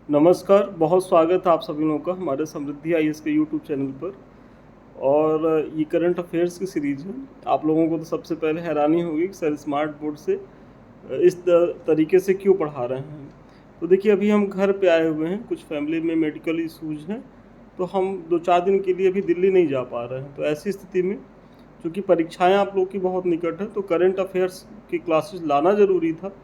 नमस्कार, बहुत स्वागत है आप सभी लोगों का हमारे समृद्धि आईएएस के यूट्यूब चैनल पर। और ये करंट अफेयर्स की सीरीज़ है। आप लोगों को तो सबसे पहले हैरानी होगी कि सर स्मार्ट बोर्ड से इस तरीके से क्यों पढ़ा रहे हैं। तो देखिए, अभी हम घर पे आए हुए हैं, कुछ फैमिली में मेडिकल इश्यूज हैं, तो हम 2-4 दिन के लिए अभी दिल्ली नहीं जा पा रहे हैं। तो ऐसी स्थिति में चूँकि परीक्षाएँ आप लोग की बहुत निकट हैं, तो करंट अफेयर्स की क्लासेस लाना ज़रूरी था।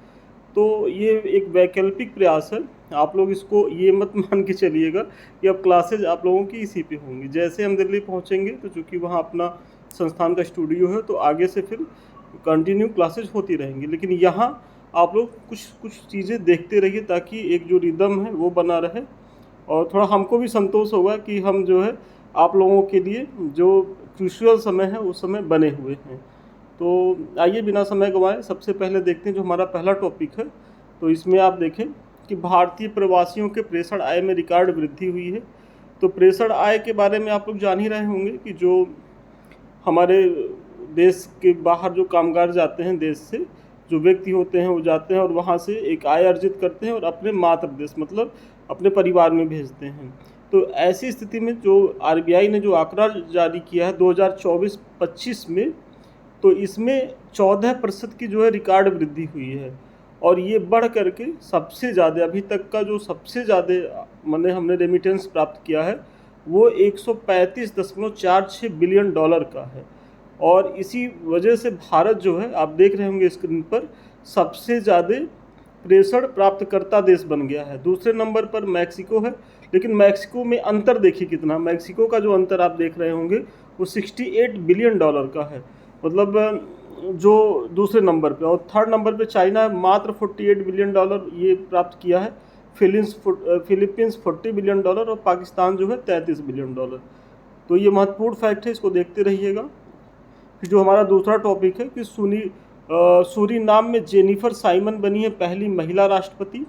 तो ये एक वैकल्पिक प्रयास है। आप लोग इसको ये मत मान के चलिएगा कि अब क्लासेज आप लोगों की इसी पे होंगी। जैसे हम दिल्ली पहुँचेंगे तो चूँकि वहाँ अपना संस्थान का स्टूडियो है, तो आगे से फिर कंटिन्यू क्लासेज होती रहेंगी। लेकिन यहाँ आप लोग कुछ कुछ चीज़ें देखते रहिए ताकि एक जो रिदम है वो बना रहे, और थोड़ा हमको भी संतोष होगा कि हम जो है आप लोगों के लिए जो क्रूशियल समय है उस समय बने हुए हैं। तो आइए बिना समय गंवाए सबसे पहले देखते हैं जो हमारा पहला टॉपिक है। तो इसमें आप देखें कि भारतीय प्रवासियों के प्रेषण आय में रिकॉर्ड वृद्धि हुई है। तो प्रेषण आय के बारे में आप लोग जान ही रहे होंगे कि जो हमारे देश के बाहर जो कामगार जाते हैं, देश से जो व्यक्ति होते हैं वो जाते हैं और वहाँ से एक आय अर्जित करते हैं और अपने मातृ देश मतलब अपने परिवार में भेजते हैं। तो ऐसी स्थिति में जो आरबीआई ने जो आंकड़ा जारी किया है 2024-25 में, तो इसमें 14% की जो है रिकॉर्ड वृद्धि हुई है। और ये बढ़ करके सबसे ज़्यादा अभी तक का जो सबसे ज़्यादा माने हमने रेमिटेंस प्राप्त किया है वो 135.46 बिलियन डॉलर का है। और इसी वजह से भारत जो है आप देख रहे होंगे स्क्रीन पर सबसे ज़्यादा प्रेषण प्राप्तकर्ता देश बन गया है। दूसरे नंबर पर मैक्सिको है, लेकिन मैक्सिको में अंतर देखिए कितना। मैक्सिको का जो अंतर आप देख रहे होंगे वो 68 बिलियन डॉलर का है, मतलब जो दूसरे नंबर पे। और थर्ड नंबर पे चाइना मात्र 48 बिलियन डॉलर ये प्राप्त किया है। फिलीपींस 40 बिलियन डॉलर और पाकिस्तान जो है 33 बिलियन डॉलर। तो ये महत्वपूर्ण फैक्ट है, इसको देखते रहिएगा। फिर जो हमारा दूसरा टॉपिक है कि सूरीनाम में जेनिफर साइमन बनी है पहली महिला राष्ट्रपति।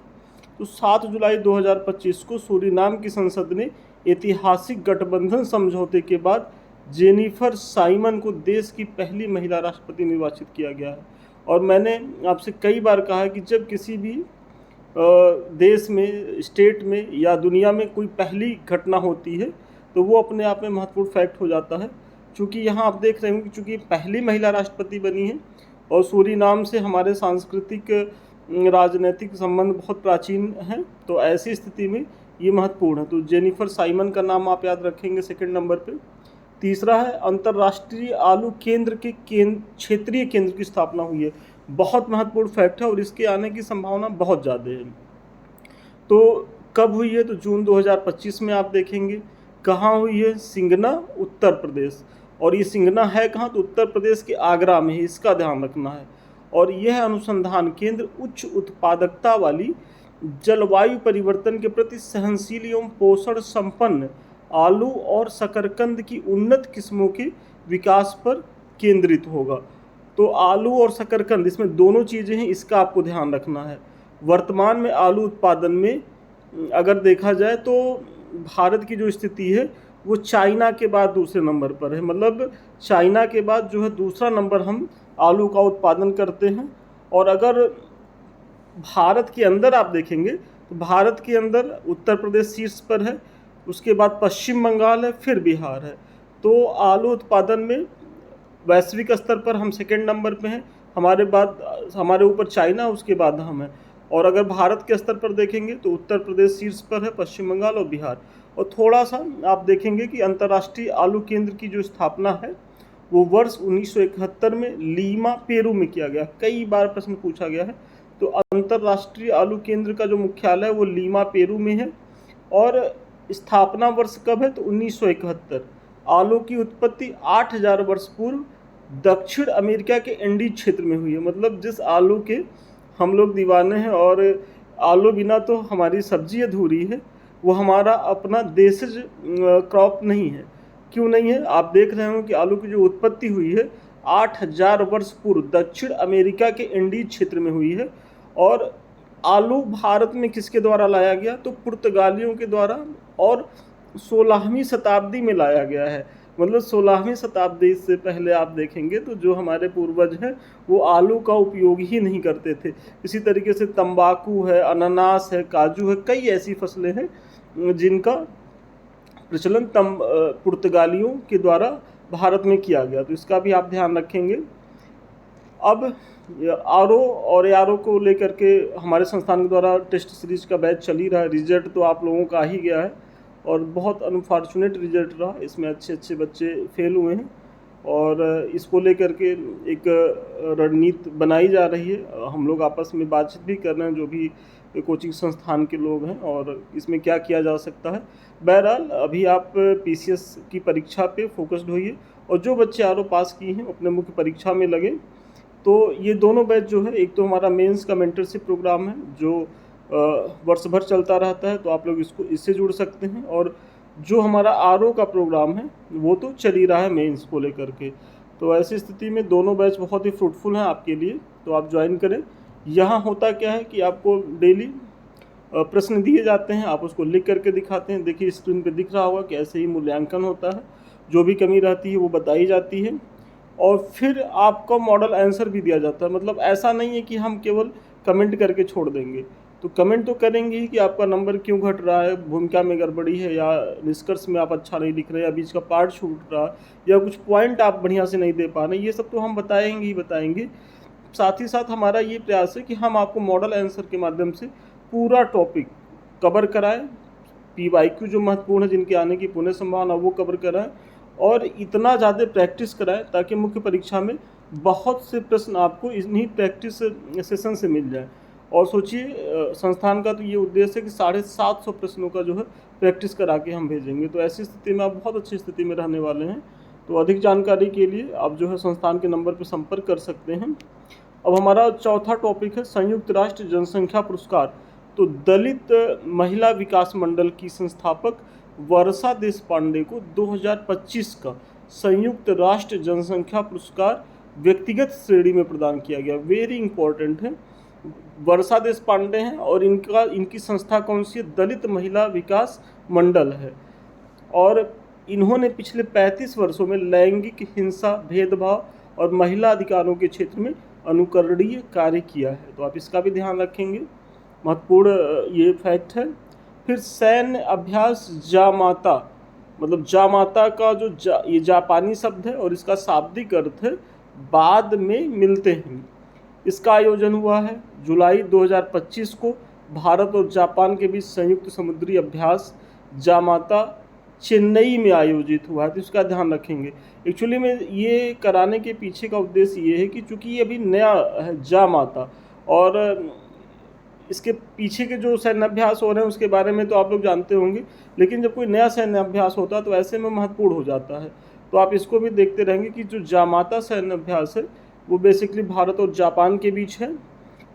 तो 7 जुलाई 2025 को सूरीनाम की संसद ने ऐतिहासिक गठबंधन समझौते के बाद जेनिफर साइमन को देश की पहली महिला राष्ट्रपति निर्वाचित किया गया है। और मैंने आपसे कई बार कहा है कि जब किसी भी देश में, स्टेट में या दुनिया में कोई पहली घटना होती है तो वो अपने आप में महत्वपूर्ण फैक्ट हो जाता है। चूँकि यहाँ आप देख रहे होंगे कि चूँकि पहली महिला राष्ट्रपति बनी है और सूरीनाम से हमारे सांस्कृतिक राजनीतिक संबंध बहुत प्राचीन हैं, तो ऐसी स्थिति में ये महत्वपूर्ण है। तो जेनिफर साइमन का नाम आप याद रखेंगे सेकंड नंबर पे। तीसरा है अंतर्राष्ट्रीय आलू केंद्र के क्षेत्रीय केंद्र की स्थापना हुई है। बहुत महत्वपूर्ण फैक्ट है और इसके आने की संभावना बहुत ज़्यादा है। तो कब हुई है? तो जून 2025 में आप देखेंगे। कहाँ हुई है? सिंगना, उत्तर प्रदेश। और ये सिंगना है कहाँ? तो उत्तर प्रदेश के आगरा में है, इसका ध्यान रखना है। और यह अनुसंधान केंद्र उच्च उत्पादकता वाली, जलवायु परिवर्तन के प्रति सहनशील एवं पोषण संपन्न आलू और शकरकंद की उन्नत किस्मों के विकास पर केंद्रित होगा। तो आलू और शकरकंद, इसमें दोनों चीज़ें हैं, इसका आपको ध्यान रखना है। वर्तमान में आलू उत्पादन में अगर देखा जाए तो भारत की जो स्थिति है वो चाइना के बाद दूसरे नंबर पर है। मतलब चाइना के बाद जो है दूसरा नंबर हम आलू का उत्पादन करते हैं। और अगर भारत के अंदर आप देखेंगे तो भारत के अंदर उत्तर प्रदेश शीर्ष पर है, उसके बाद पश्चिम बंगाल है, फिर बिहार है। तो आलू उत्पादन में वैश्विक स्तर पर हम सेकेंड नंबर पे हैं। हमारे बाद हमारे ऊपर चाइना, उसके बाद हम हैं। और अगर भारत के स्तर पर देखेंगे तो उत्तर प्रदेश शीर्ष पर है, पश्चिम बंगाल और बिहार। और थोड़ा सा आप देखेंगे कि अंतर्राष्ट्रीय आलू केंद्र की जो स्थापना है वो वर्ष 1971 में लीमा, पेरू में किया गया। कई बार प्रश्न पूछा गया है। तो अंतर्राष्ट्रीय आलू केंद्र का जो मुख्यालय है वो लीमा, पेरू में है। और स्थापना वर्ष कब है? तो 1971। आलू की उत्पत्ति 8000 वर्ष पूर्व दक्षिण अमेरिका के एंडीज क्षेत्र में हुई है। मतलब जिस आलू के हम लोग दीवाने हैं, और आलू बिना तो हमारी सब्जी अधूरी है, वो हमारा अपना देशज क्रॉप नहीं है। क्यों नहीं है? आप देख रहे हो कि आलू की जो उत्पत्ति हुई है 8000 वर्ष पूर्व दक्षिण अमेरिका के एंडीज क्षेत्र में हुई है। और आलू भारत में किसके द्वारा लाया गया? तो पुर्तगालियों के द्वारा, और 16वीं शताब्दी में लाया गया है। मतलब 16वीं शताब्दी से पहले आप देखेंगे तो जो हमारे पूर्वज हैं वो आलू का उपयोग ही नहीं करते थे। इसी तरीके से तंबाकू है, अनानास है, काजू है, कई ऐसी फसलें हैं जिनका प्रचलन पुर्तगालियों के द्वारा भारत में किया गया, तो इसका भी आप ध्यान रखेंगे। अब आरओ और एआरओ को लेकर के हमारे संस्थान के द्वारा टेस्ट सीरीज का बैच चल ही रहा है। रिजल्ट तो आप लोगों का आ ही गया है और बहुत अनफॉर्चुनेट रिजल्ट रहा, इसमें अच्छे अच्छे बच्चे फेल हुए हैं और इसको लेकर के एक रणनीति बनाई जा रही है। हम लोग आपस में बातचीत भी कर रहे हैं, जो भी कोचिंग संस्थान के लोग हैं, और इसमें क्या किया जा सकता है। बहरहाल अभी आप पीसीएस की परीक्षा पे फोकस्ड होइए और जो बच्चे आरओ पास किए हैं अपने मुख्य परीक्षा में लगे। तो ये दोनों बैच जो है, एक तो हमारा मेंस का मेंटरशिप प्रोग्राम है जो वर्ष भर चलता रहता है, तो आप लोग इससे जुड़ सकते हैं, और जो हमारा आरओ का प्रोग्राम है वो तो चल ही रहा है मेंस को लेकर के। तो ऐसी स्थिति में दोनों बैच बहुत ही फ्रूटफुल हैं आपके लिए, तो आप ज्वाइन करें। यहाँ होता क्या है कि आपको डेली प्रश्न दिए जाते हैं, आप उसको लिख करके दिखाते हैं। देखिए स्क्रीन पे दिख रहा होगा कि ऐसे ही मूल्यांकन होता है, जो भी कमी रहती है वो बताई जाती है और फिर आपको मॉडल आंसर भी दिया जाता है। मतलब ऐसा नहीं है कि हम केवल कमेंट करके छोड़ देंगे, तो कमेंट तो करेंगे ही कि आपका नंबर क्यों घट रहा है, भूमिका में गड़बड़ी है, या निष्कर्ष में आप अच्छा नहीं लिख रहे, या बीच का पार्ट छूट रहा, या कुछ पॉइंट आप बढ़िया से नहीं दे पा रहे, ये सब तो हम बताएंगे ही बताएंगे। साथ ही साथ हमारा ये प्रयास है कि हम आपको मॉडल आंसर के माध्यम से पूरा टॉपिक कवर कराएं। पीवाईक्यू जो महत्वपूर्ण है, जिनके आने की पुण्य संभावना, वो कवर कराएं और इतना ज़्यादा प्रैक्टिस कराएं ताकि मुख्य परीक्षा में बहुत से प्रश्न आपको इन्हीं प्रैक्टिस सेशन से मिल जाए। और सोचिए संस्थान का तो ये उद्देश्य है कि 750 प्रश्नों का जो है प्रैक्टिस करा के हम भेजेंगे, तो ऐसी स्थिति में आप बहुत अच्छी स्थिति में रहने वाले हैं। तो अधिक जानकारी के लिए आप जो है संस्थान के नंबर पर संपर्क कर सकते हैं। अब हमारा चौथा टॉपिक है संयुक्त राष्ट्र जनसंख्या पुरस्कार। तो दलित महिला विकास मंडल की संस्थापक वर्षा देशपांडे को 2025 का संयुक्त राष्ट्र जनसंख्या पुरस्कार व्यक्तिगत श्रेणी में प्रदान किया गया। वेरी इंपॉर्टेंट है, वर्षा देशपांडे हैं और इनकी संस्था कौन सी है, दलित महिला विकास मंडल है, और इन्होंने पिछले 35 वर्षों में लैंगिक हिंसा, भेदभाव और महिला अधिकारों के क्षेत्र में अनुकरणीय कार्य किया है, तो आप इसका भी ध्यान रखेंगे, महत्वपूर्ण ये फैक्ट है। फिर सैन्य अभ्यास जामाता, मतलब जामाता का जो ये जापानी शब्द है और इसका शाब्दिक अर्थ है बाद में मिलते हैं। इसका आयोजन हुआ है जुलाई 2025 को भारत और जापान के बीच संयुक्त समुद्री अभ्यास जामाता चेन्नई में आयोजित हुआ है, तो इसका ध्यान रखेंगे। एक्चुअली में ये कराने के पीछे का उद्देश्य ये है कि चूँकि ये अभी नया है जामाता, और इसके पीछे के जो सैन्य अभ्यास हो रहे हैं उसके बारे में तो आप लोग जानते होंगे, लेकिन जब कोई नया सैन्य अभ्यास होता है तो ऐसे में महत्वपूर्ण हो जाता है, तो आप इसको भी देखते रहेंगे कि जो जामाता सैन्य अभ्यास है वो बेसिकली भारत और जापान के बीच है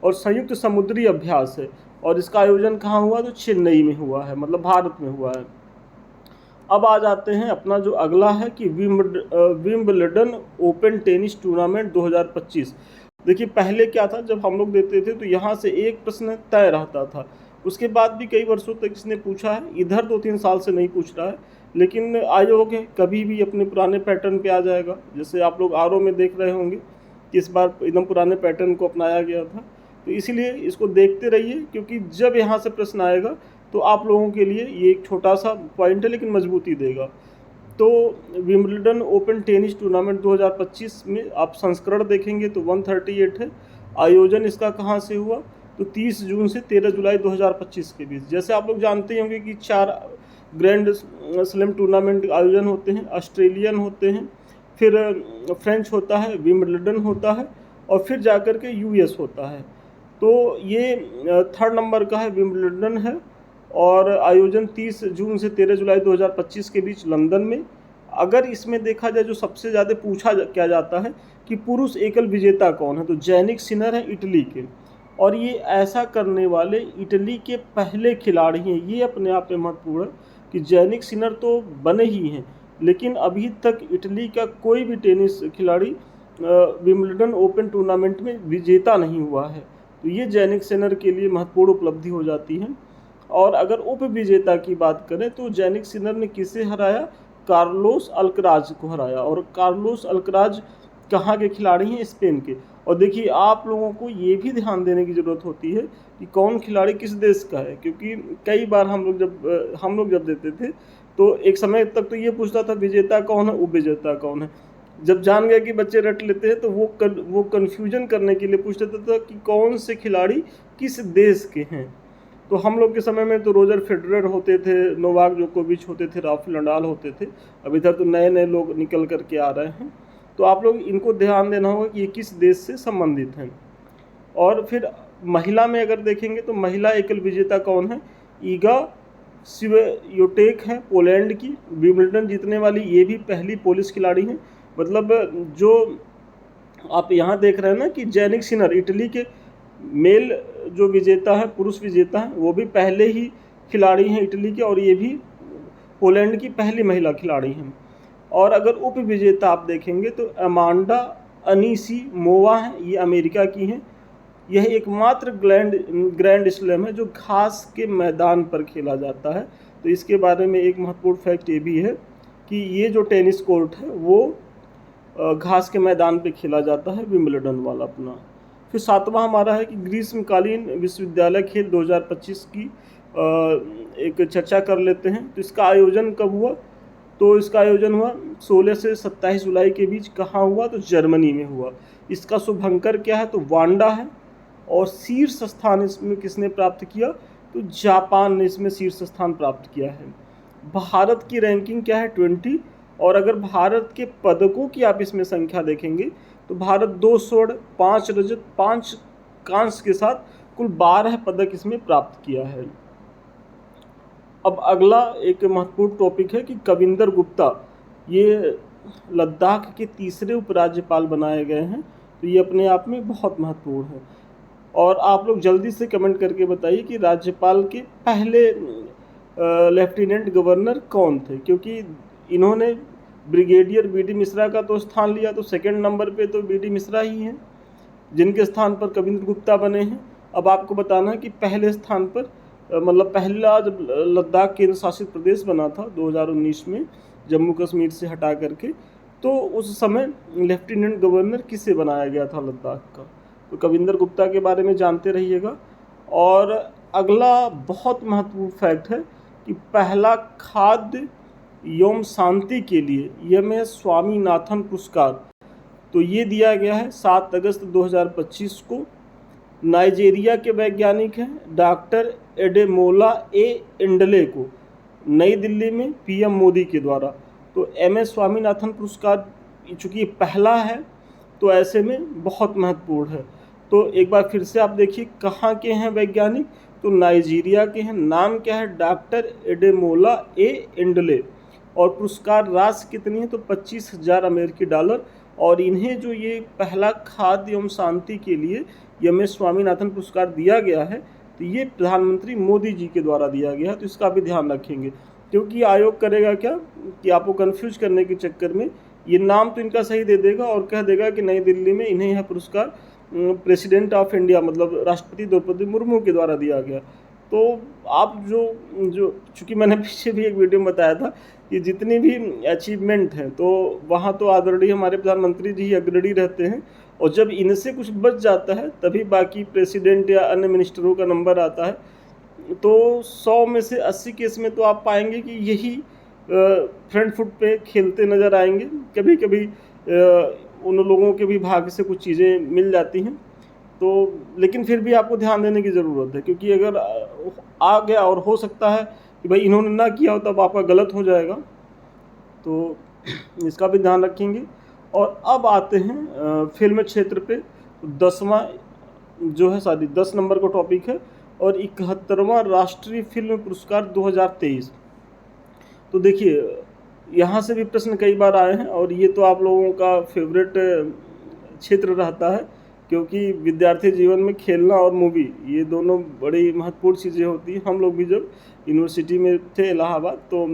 और संयुक्त समुद्री अभ्यास है, और इसका आयोजन कहाँ हुआ, तो चेन्नई में हुआ है, मतलब भारत में हुआ है। अब आ जाते हैं अपना जो अगला है कि विंबलडन ओपन टेनिस टूर्नामेंट 2025। देखिए पहले क्या था, जब हम लोग देते थे तो यहाँ से एक प्रश्न तय रहता था, उसके बाद भी कई वर्षों तक इसने पूछा है, इधर 2-3 साल से नहीं पूछ रहा है, लेकिन आयोग है कभी भी अपने पुराने पैटर्न पे आ जाएगा। जैसे आप लोग आरओ में देख रहे होंगे कि इस बार एकदम पुराने पैटर्न को अपनाया गया था, तो इसलिए इसको देखते रहिए, क्योंकि जब यहाँ से प्रश्न आएगा तो आप लोगों के लिए ये एक छोटा सा पॉइंट है लेकिन मजबूती देगा। तो विंबलडन ओपन टेनिस टूर्नामेंट 2025 में आप संस्करण देखेंगे तो 138 है। आयोजन इसका कहाँ से हुआ, तो 30 जून से 13 जुलाई 2025 के बीच। जैसे आप लोग जानते होंगे कि 4 ग्रैंड स्लैम टूर्नामेंट आयोजन होते हैं, ऑस्ट्रेलियन होते हैं, फिर फ्रेंच होता है, विंबलडन होता है, और फिर जाकर के यूएस होता है। तो ये 3rd नंबर का है, विंबलडन है, और आयोजन 30 जून से 13 जुलाई 2025 के बीच लंदन में। अगर इसमें देखा जाए जो सबसे ज़्यादा पूछा क्या जाता है कि पुरुष एकल विजेता कौन है, तो जैनिक सिनर है इटली के, और ये ऐसा करने वाले इटली के पहले खिलाड़ी हैं। ये अपने आप में महत्वपूर्ण है कि जैनिक सिनर तो बने ही हैं, लेकिन अभी तक इटली का कोई भी टेनिस खिलाड़ी विंबलडन ओपन टूर्नामेंट में विजेता नहीं हुआ है, तो ये जैनिक सिनर के लिए महत्वपूर्ण उपलब्धि हो जाती है। और अगर उप विजेता की बात करें तो जैनिक सिनर ने किसे हराया, कार्लोस अल्कराज को हराया। और कार्लोस अल्कराज कहाँ के खिलाड़ी हैं? स्पेन के। और देखिए, आप लोगों को ये भी ध्यान देने की ज़रूरत होती है कि कौन खिलाड़ी किस देश का है, क्योंकि कई बार हम लोग जब देते थे तो एक समय तक तो ये पूछता था विजेता कौन है, उपविजेता कौन है। जब जान गए कि बच्चे रट लेते हैं तो वो कन्फ्यूजन करने के लिए पूछ लेता था कि कौन से खिलाड़ी किस देश के हैं। तो हम लोग के समय में तो रोजर फेडरर होते थे, नोवाक जोकोविच होते थे, राफेल नडाल होते थे। अब इधर तो नए नए लोग निकल करके आ रहे हैं। तो आप लोग इनको ध्यान देना होगा कि ये किस देश से संबंधित हैं। और फिर महिला में अगर देखेंगे तो महिला एकल विजेता कौन है? ईगा स्वियातेक है, पोलैंड की। विंबलडन जीतने वाली ये भी पहली पोलिश खिलाड़ी हैं। मतलब जो आप यहाँ देख रहे हैं ना कि जैनिक सिनर इटली के मेल जो विजेता है, पुरुष विजेता है, वो भी पहले ही खिलाड़ी हैं इटली के, और ये भी पोलैंड की पहली महिला खिलाड़ी हैं। और अगर उप विजेता आप देखेंगे तो अमांडा अनीसीमोवा है, ये अमेरिका की हैं। यह एकमात्र ग्रैंड स्लैम है जो घास के मैदान पर खेला जाता है। तो इसके बारे में एक महत्वपूर्ण फैक्ट ये भी है कि ये जो टेनिस कोर्ट है वो घास के मैदान पे खेला जाता है, विंबलडन वाला अपना। फिर सातवां हमारा है कि ग्रीष्मकालीन विश्वविद्यालय खेल 2025 की एक चर्चा कर लेते हैं। तो इसका आयोजन कब हुआ? तो इसका आयोजन हुआ 16 से 27 जुलाई के बीच। कहाँ हुआ? तो जर्मनी में हुआ। इसका शुभंकर क्या है? तो वांडा है। और शीर्ष स्थान इसमें किसने प्राप्त किया? तो जापान ने इसमें शीर्ष स्थान प्राप्त किया है। भारत की रैंकिंग क्या है? 20। और अगर भारत के पदकों की आप इसमें संख्या देखेंगे तो भारत 2 स्वर्ण, 5 रजत, 5 कांस्य के साथ कुल 12 पदक इसमें प्राप्त किया है। अब अगला एक महत्वपूर्ण टॉपिक है कि कविंदर गुप्ता ये लद्दाख के तीसरे उपराज्यपाल बनाए गए हैं। तो ये अपने आप में बहुत महत्वपूर्ण है। और आप लोग जल्दी से कमेंट करके बताइए कि राज्यपाल के पहले लेफ्टिनेंट गवर्नर कौन थे, क्योंकि इन्होंने ब्रिगेडियर बी.डी. मिश्रा का तो स्थान लिया। तो सेकंड नंबर पे तो बी.डी. मिश्रा ही हैं, जिनके स्थान पर कविंद्र गुप्ता बने हैं। अब आपको बताना है कि पहले स्थान पर मतलब पहला जब लद्दाख केंद्र शासित प्रदेश बना था 2019 में जम्मू कश्मीर से हटा करके, तो उस समय लेफ्टिनेंट गवर्नर किसे बनाया गया था लद्दाख का? तो कविंदर गुप्ता के बारे में जानते रहिएगा। और अगला बहुत महत्वपूर्ण फैक्ट है कि पहला खाद्य एवं शांति के लिए एम.एस. स्वामीनाथन पुरस्कार तो ये दिया गया है 7 अगस्त 2025 को। नाइजीरिया के वैज्ञानिक हैं डॉक्टर एडेमोला इंडले को, नई दिल्ली में पीएम मोदी के द्वारा। तो एम.एस. स्वामीनाथन पुरस्कार चूँकि पहला है तो ऐसे में बहुत महत्वपूर्ण है। तो एक बार फिर से आप देखिए कहाँ के हैं वैज्ञानिक? तो नाइजीरिया के हैं। नाम क्या है? Doctor Ademola Indle. और पुरस्कार राशि कितनी है? तो 25,000 अमेरिकी डॉलर। और इन्हें जो ये पहला खाद्य एवं शांति के लिए एम.एस. स्वामीनाथन पुरस्कार दिया गया है, तो ये प्रधानमंत्री मोदी जी के द्वारा दिया गया है। तो इसका भी ध्यान रखेंगे, क्योंकि आयोग करेगा क्या कि आपको कन्फ्यूज करने के चक्कर में ये नाम तो इनका सही दे देगा और कह देगा कि नई दिल्ली में इन्हें यह पुरस्कार प्रेसिडेंट ऑफ इंडिया मतलब राष्ट्रपति द्रौपदी मुर्मू के द्वारा दिया गया। तो आप जो चूँकि मैंने पीछे भी एक वीडियो में बताया था कि जितनी भी अचीवमेंट हैं तो वहाँ तो ऑलरेडी हमारे प्रधानमंत्री जी अग्रणी रहते हैं, और जब इनसे कुछ बच जाता है तभी बाकी प्रेसिडेंट या अन्य मिनिस्टरों का नंबर आता है। तो 100 में से 80 केस में तो आप पाएंगे कि यही फ्रंट फुट पे खेलते नज़र आएंगे। कभी कभी उन लोगों के भी भाग्य से कुछ चीज़ें मिल जाती हैं। तो लेकिन फिर भी आपको ध्यान देने की ज़रूरत है, क्योंकि अगर आ गया और हो सकता है कि भाई इन्होंने ना किया हो तब आपका गलत हो जाएगा। तो इसका भी ध्यान रखेंगे। और अब आते हैं फिल्म क्षेत्र पे। 10 नंबर का टॉपिक है और 71वां राष्ट्रीय फिल्म पुरस्कार 2023। तो देखिए यहाँ से भी प्रश्न कई बार आए हैं और ये तो आप लोगों का फेवरेट क्षेत्र रहता है, क्योंकि विद्यार्थी जीवन में खेलना और मूवी ये दोनों बड़ी महत्वपूर्ण चीज़ें होती हैं। हम लोग भी जब यूनिवर्सिटी में थे इलाहाबाद तो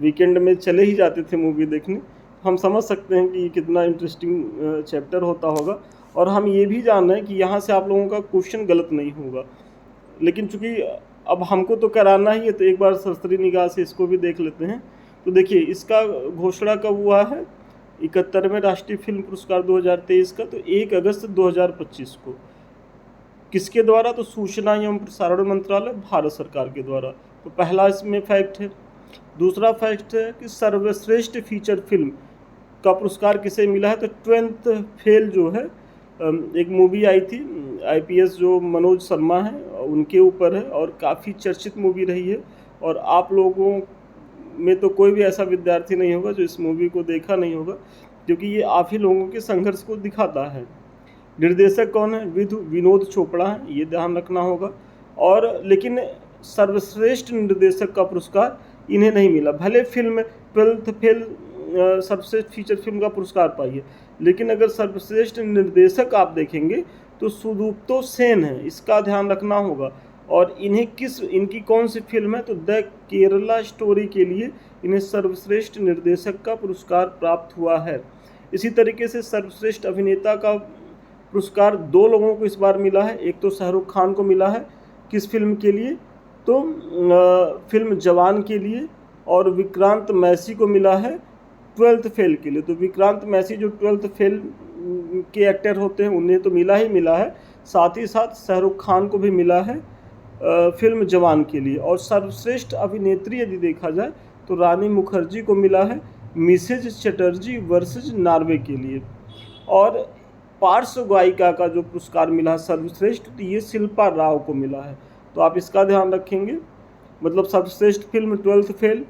वीकेंड में चले ही जाते थे मूवी देखने। हम समझ सकते हैं कि कितना इंटरेस्टिंग चैप्टर होता होगा। और हम ये भी जान रहे हैं कि यहाँ से आप लोगों का क्वेश्चन गलत नहीं होगा, लेकिन चूँकि अब हमको तो कराना ही है तो एक बार सरसरी निगाह से इसको भी देख लेते हैं। तो देखिए इसका घोषणा कब हुआ है, 71वें राष्ट्रीय फिल्म पुरस्कार 2023 का, तो 1 अगस्त 2025 को। किसके द्वारा, तो सूचना एवं प्रसारण मंत्रालय, भारत सरकार के द्वारा। तो पहला इसमें फैक्ट है। दूसरा फैक्ट है कि सर्वश्रेष्ठ फीचर फिल्म का पुरस्कार किसे मिला है, तो 12th फेल जो है, एक मूवी आई थी IPS जो मनोज शर्मा है उनके ऊपर है, और काफ़ी चर्चित मूवी रही है। और आप लोगों में तो कोई भी ऐसा विद्यार्थी नहीं होगा जो इस मूवी को देखा नहीं होगा, क्योंकि ये आप ही लोगों के संघर्ष को दिखाता है। निर्देशक कौन है, विनोद चोपड़ा है, ये ध्यान रखना होगा। और लेकिन सर्वश्रेष्ठ निर्देशक का पुरस्कार इन्हें नहीं मिला। भले फिल्म 12th फेल सर्वश्रेष्ठ फीचर फिल्म का पुरस्कार पाई है, लेकिन अगर सर्वश्रेष्ठ निर्देशक आप देखेंगे तो सुदीप्तो सेन है, इसका ध्यान रखना होगा। और इनकी कौन सी फिल्म है, तो द केरला स्टोरी के लिए इन्हें सर्वश्रेष्ठ निर्देशक का पुरस्कार प्राप्त हुआ है। इसी तरीके से सर्वश्रेष्ठ अभिनेता का पुरस्कार 2 लोगों को इस बार मिला है। एक तो शाहरुख खान को मिला है, किस फिल्म के लिए, तो फिल्म जवान के लिए, और विक्रांत मैसी को मिला है 12th फेल के लिए। तो विक्रांत मैसी जो 12th फेल के एक्टर होते हैं उन्हें तो मिला ही मिला है, साथ ही साथ शाहरुख खान को भी मिला है फिल्म जवान के लिए। और सर्वश्रेष्ठ अभिनेत्री यदि देखा जाए तो रानी मुखर्जी को मिला है मिसेज चटर्जी वर्सेस नॉर्वे के लिए। और पार्श्व गायिका का जो पुरस्कार मिला है सर्वश्रेष्ठ, तो ये शिल्पा राव को मिला है। तो आप इसका ध्यान रखेंगे। मतलब सर्वश्रेष्ठ फिल्म 12th फेल,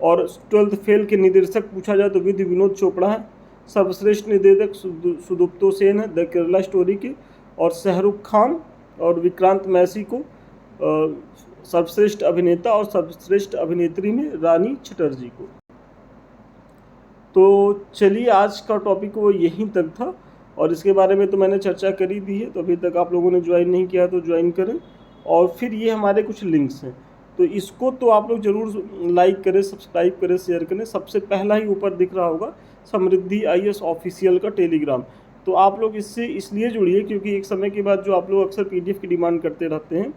और 12th फेल के निर्देशक पूछा जाए तो विनोद चोपड़ा है। सर्वश्रेष्ठ निर्देशक सुदीप्तो सेन है द केरला स्टोरी के, और शाहरुख खान और विक्रांत मैसी को सर्वश्रेष्ठ अभिनेता, और सर्वश्रेष्ठ अभिनेत्री में रानी चटर्जी को। तो चलिए आज का टॉपिक वो यहीं तक था, और इसके बारे में तो मैंने चर्चा करी दी है। तो अभी तक आप लोगों ने ज्वाइन नहीं किया तो ज्वाइन करें। और फिर ये हमारे कुछ लिंक्स हैं, तो इसको तो आप लोग ज़रूर लाइक करें, सब्सक्राइब करें, शेयर करें। सबसे पहला ही ऊपर दिख रहा होगा समृद्धि IAS ऑफिशियल का टेलीग्राम। तो आप लोग इससे इसलिए जुड़िए क्योंकि एक समय के बाद जो आप लोग अक्सर PDF की डिमांड करते रहते हैं,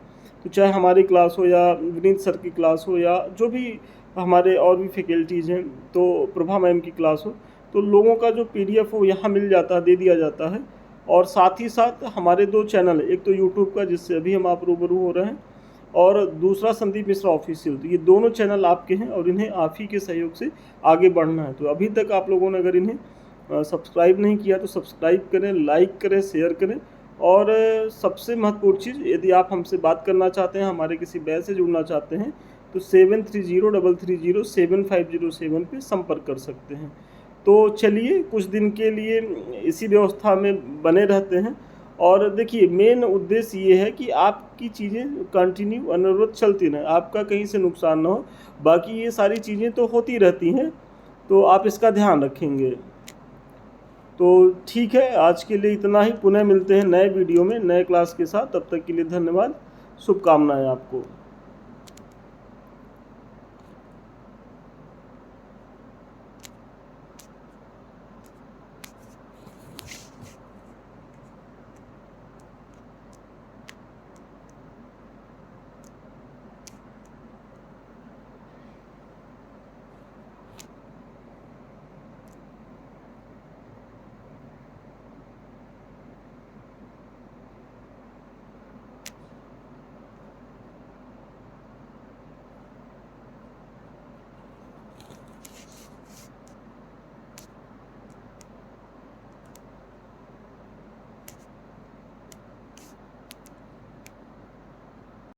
तो चाहे हमारी क्लास हो या विनीत सर की क्लास हो या जो भी हमारे और भी फैकल्टीज़ हैं, तो प्रभा मैम की क्लास हो, तो लोगों का जो PDF हो यहाँ मिल जाता है, दे दिया जाता है। और साथ ही साथ हमारे 2 चैनल, एक तो यूट्यूब का जिससे अभी हम आप रूबरू हो रहे हैं, और दूसरा संदीप मिश्रा ऑफिशियल। तो ये दोनों चैनल आपके हैं और इन्हें आप ही के सहयोग से आगे बढ़ना है। तो अभी तक आप लोगों ने अगर इन्हें सब्सक्राइब नहीं किया तो सब्सक्राइब करें, लाइक करें, शेयर करें। और सबसे महत्वपूर्ण चीज़, यदि आप हमसे बात करना चाहते हैं, हमारे किसी बैच से जुड़ना चाहते हैं, तो 7303307507 पे संपर्क कर सकते हैं। तो चलिए कुछ दिन के लिए इसी व्यवस्था में बने रहते हैं। और देखिए मेन उद्देश्य ये है कि आपकी चीज़ें कंटिन्यू अनवरत चलती रहें, आपका कहीं से नुकसान ना हो। बाकी ये सारी चीज़ें तो होती रहती हैं, तो आप इसका ध्यान रखेंगे। तो ठीक है, आज के लिए इतना ही। पुनः मिलते हैं नए वीडियो में नए क्लास के साथ। तब तक के लिए धन्यवाद, शुभकामनाएं आपको।